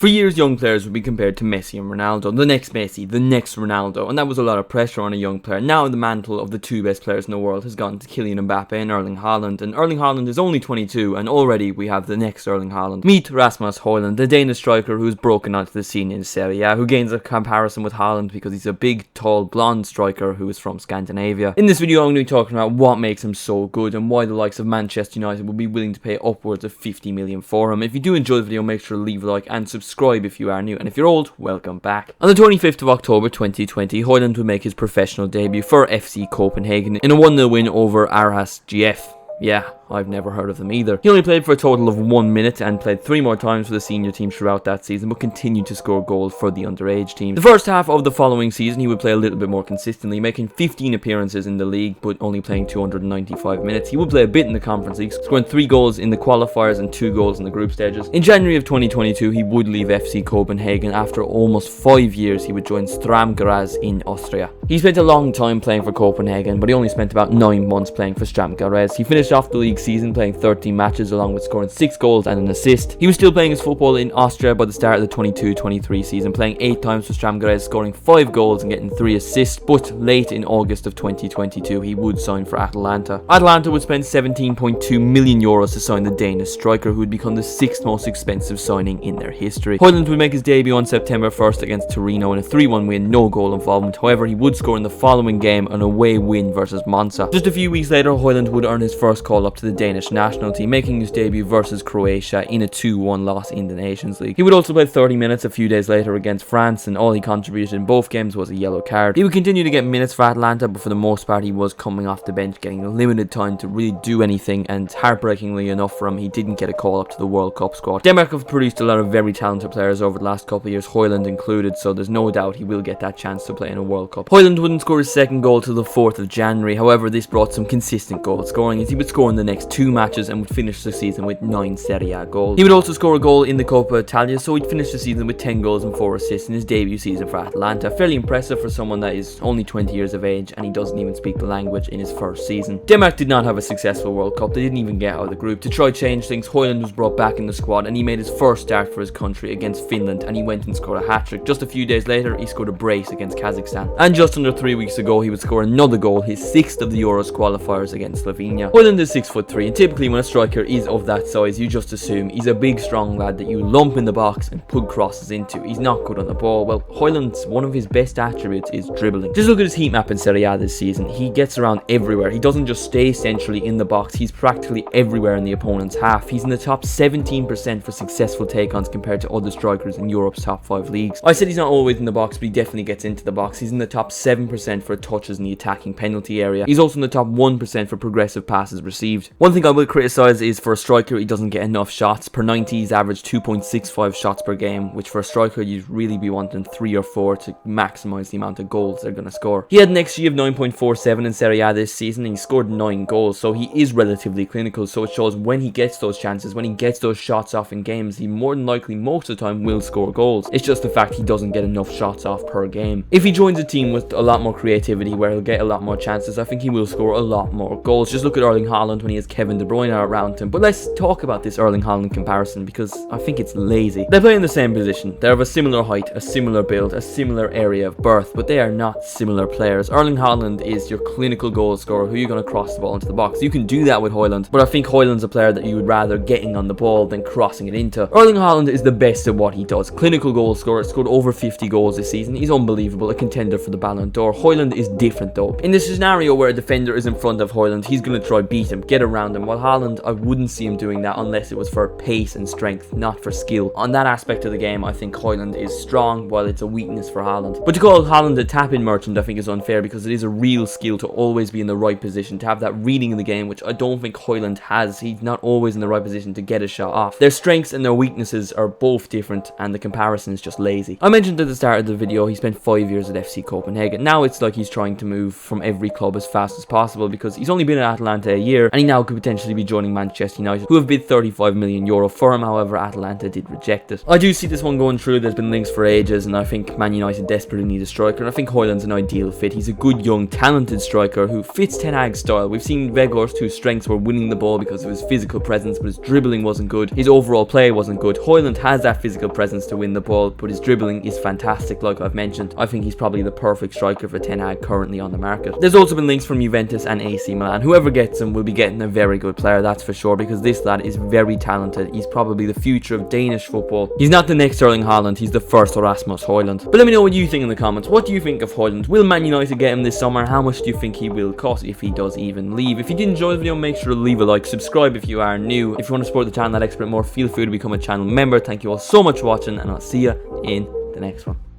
For years, young players would be compared to Messi and Ronaldo, the next Messi, the next Ronaldo, and that was a lot of pressure on a young player. Now the mantle of the two best players in the world has gone to Kylian Mbappe and Erling Haaland, and Erling Haaland is only 22, and already we have the next Erling Haaland. Meet Rasmus Hojlund, the Danish striker who has broken onto the scene in Serie A, who gains a comparison with Haaland because he's a big, tall, blonde striker who is from Scandinavia. In this video, I'm going to be talking about what makes him so good and why the likes of Manchester United will be willing to pay upwards of 50 million for him. If you do enjoy the video, make sure to leave a like and subscribe if you are new, and if you're old, welcome back. On the 25th of October 2020, Hojlund would make his professional debut for FC Copenhagen in a 1-0 win over Aarhus GF. Yeah, I've never heard of them either. He only played for a total of 1 minute and played 3 more times for the senior team throughout that season, but continued to score goals for the underage team. The first half of the following season, he would play a little bit more consistently, making 15 appearances in the league, but only playing 295 minutes. He would play a bit in the Conference League, scoring 3 goals in the qualifiers and 2 goals in the group stages. In January of 2022, he would leave FC Copenhagen. After almost 5 years, he would join Sturm Graz in Austria. He spent a long time playing for Copenhagen, but he only spent about 9 months playing for Sturm Graz. He finished off the league season playing 13 matches along with scoring 6 goals and an assist. He was still playing his football in Austria by the start of the 22-23 season, playing 8 times for Sturm Graz, scoring 5 goals and getting 3 assists, but late in August of 2022 he would sign for Atalanta. Atalanta would spend 17.2 million euros to sign the Danish striker, who would become the 6th most expensive signing in their history. Hojlund would make his debut on September 1st against Torino in a 3-1 win, no goal involvement. However, he would score in the following game, an away win versus Monza. Just a few weeks later, Hojlund would earn his first call up to the Danish national team, making his debut versus Croatia in a 2-1 loss in the Nations League. He would also play 30 minutes a few days later against France, and all he contributed in both games was a yellow card. He would continue to get minutes for Atalanta, but for the most part he was coming off the bench, getting limited time to really do anything, and heartbreakingly enough for him, he didn't get a call up to the World Cup squad. Denmark have produced a lot of very talented players over the last couple of years, Hojlund included, so there's no doubt he will get that chance to play in a World Cup. Hojlund wouldn't score his second goal till the 4th of January, however this brought some consistent goal scoring, as he would score in the next 2 matches and would finish the season with 9 Serie A goals. He would also score a goal in the Coppa Italia, so he'd finish the season with 10 goals and 4 assists in his debut season for Atalanta. Fairly impressive for someone that is only 20 years of age and he doesn't even speak the language in his first season. Denmark did not have a successful World Cup, they didn't even get out of the group. To try change things, Hojlund was brought back in the squad and he made his first start for his country against Finland, and he went and scored a hat-trick. Just a few days later, he scored a brace against Kazakhstan. And just under 3 weeks ago, he would score another goal, his 6th of the Euros qualifiers against Slovenia. Hojlund is 6'3", and typically when a striker is of that size, you just assume he's a big strong lad that you lump in the box and put crosses into. He's not good on the ball. Well, Hojlund's one of his best attributes is dribbling. Just look at his heat map in Serie A this season. He gets around everywhere. He doesn't just stay centrally in the box, he's practically everywhere in the opponent's half. He's in the top 17% for successful take-ons compared to other strikers in Europe's top 5 leagues. I said he's not always in the box, but he definitely gets into the box. He's in the top 7% for touches in the attacking penalty area. He's also in the top 1% for progressive passes received. One thing I will criticise is for a striker, he doesn't get enough shots. Per 90, he's averaged 2.65 shots per game, which for a striker, you'd really be wanting 3 or 4 to maximise the amount of goals they're going to score. He had an XG of 9.47 in Serie A this season, and he scored 9 goals, so he is relatively clinical, so it shows when he gets those chances, when he gets those shots off in games, he more than likely most of the time will score goals. It's just the fact he doesn't get enough shots off per game. If he joins a team with a lot more creativity, where he'll get a lot more chances, I think he will score a lot more goals. Just look at Erling Haaland when he has Kevin De Bruyne around him. But let's talk about this Erling Haaland comparison, because I think it's lazy. They play in the same position, they're of a similar height, a similar build, a similar area of birth, but they are not similar players. Erling Haaland is your clinical goal scorer who you're going to cross the ball into the box. You can do that with Hojlund, but I think Hojlund's a player that you would rather getting on the ball than crossing it into. Erling Haaland is the best at what he does. Clinical goal scorer, scored over 50 goals this season. He's unbelievable, a contender for the Ballon d'Or. Hojlund is different though. In this scenario where a defender is in front of Hojlund, he's going to try beat him, get around him, while Haaland, I wouldn't see him doing that unless it was for pace and strength, not for skill. On that aspect of the game, I think Hojlund is strong, while it's a weakness for Haaland. But to call Haaland a tap-in merchant, I think is unfair, because it is a real skill to always be in the right position, to have that reading in the game, which I don't think Hojlund has. He's not always in the right position to get a shot off. Their strengths and their weaknesses are both different, and the comparison is just lazy. I mentioned at the start of the video, he spent 5 years at FC Copenhagen. Now it's like he's trying to move from every club as fast as possible, because he's only been at Atalanta a year, and he now now could potentially be joining Manchester United, who have bid €35 million for him. However, Atalanta did reject it. I do see this one going through. There's been links for ages, and I think Man United desperately need a striker, and I think Hojlund's an ideal fit. He's a good, young, talented striker who fits Ten Hag's style. We've seen Weghorst, whose strengths were winning the ball because of his physical presence, but his dribbling wasn't good. His overall play wasn't good. Hojlund has that physical presence to win the ball, but his dribbling is fantastic, like I've mentioned. I think he's probably the perfect striker for Ten Hag currently on the market. There's also been links from Juventus and AC Milan. Whoever gets him will be getting a very good player, that's for sure, because this lad is very talented. He's probably the future of Danish football. He's not the next Haaland, he's the first Rasmus Hojlund. But let me know what you think in the comments. What do you think of Hojlund? Will Man United get him this summer? How much do you think he will cost if he does even leave? If you did enjoy the video, make sure to leave a like, subscribe if you are new. If you want to support the channel that expert more, feel free to become a channel member. Thank you all so much for watching, and I'll see you in the next one.